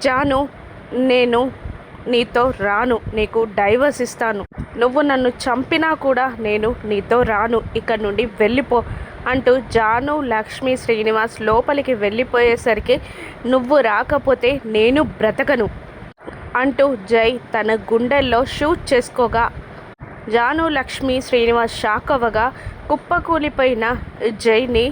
జాను, నేను నీతో రాను, నీకు డైవర్స్ ఇస్తాను, నువ్వు నన్ను చంపినా కూడా నేను నీతో రాను, ఇక్కడ నుండి వెళ్ళిపో అంటూ జాను లక్ష్మి శ్రీనివాస్ లోపలికి వెళ్ళిపోయేసరికి నువ్వు రాకపోతే నేను బ్రతకను అంటూ జై తన గుండెల్లో షూట్ చేసుకోగా జాను లక్ష్మి శ్రీనివాస్ షాక్ అవ్వగా కుప్పకూలిపోయిన జైని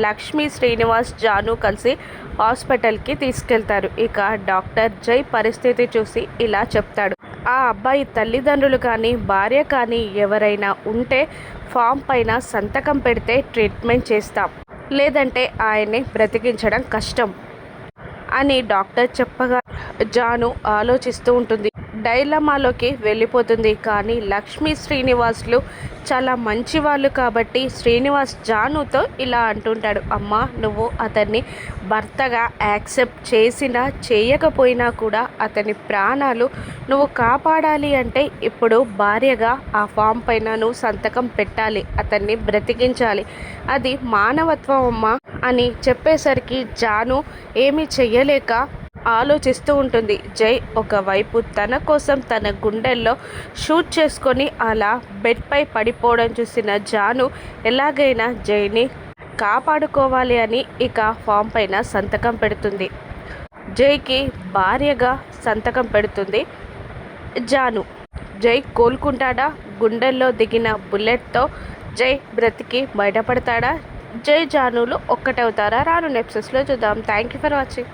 లక్ష్మి శ్రీనివాస్ జాను కలిసి హాస్పిటల్కి తీసుకెళ్తారు. ఇక డాక్టర్ జై పరిస్థితి చూసి ఇలా చెప్తాడు, ఆ అబ్బాయి తల్లిదండ్రులు కానీ భార్య కానీ ఎవరైనా ఉంటే ఫామ్ పైన సంతకం పెడితే ట్రీట్మెంట్ చేస్తాం, లేదంటే ఆయన్ని బ్రతికించడం కష్టం అని డాక్టర్ చెప్పగా జాను ఆలోచిస్తూ ఉంటుంది. డైలమాలోకి వెళ్ళిపోతుంది. కానీ లక్ష్మీ శ్రీనివాసులు చాలా మంచివాళ్ళు కాబట్టి శ్రీనివాస్ జానుతో ఇలా అంటుంటాడు, అమ్మ నువ్వు అతన్ని భర్తగా యాక్సెప్ట్ చేసినా చేయకపోయినా కూడా అతని ప్రాణాలు నువ్వు కాపాడాలి అంటే ఇప్పుడు భార్యగా ఆ ఫామ్ పైన నువ్వు సంతకం పెట్టాలి, అతన్ని బ్రతికించాలి, అది మానవత్వం అమ్మ అని చెప్పేసరికి జాను ఏమీ చెయ్యలేక ఆలోచిస్తూ ఉంటుంది. జై ఒకవైపు తన కోసం తన గుండెల్లో షూట్ చేసుకొని అలా బెడ్పై పడిపోవడం చూసిన జాను ఎలాగైనా జైని కాపాడుకోవాలి అని ఇక ఫామ్ పైన సంతకం పెడుతుంది. జైకి భార్యగా సంతకం పెడుతుంది జాను. జై కోలుకుంటాడా? గుండెల్లో దిగిన బుల్లెట్తో జై బ్రతికి బయటపడతాడా? జై జానులు ఒక్కటవుతారా? రాను ఎపిసోడ్స్లో చూద్దాం. Thank you for watching.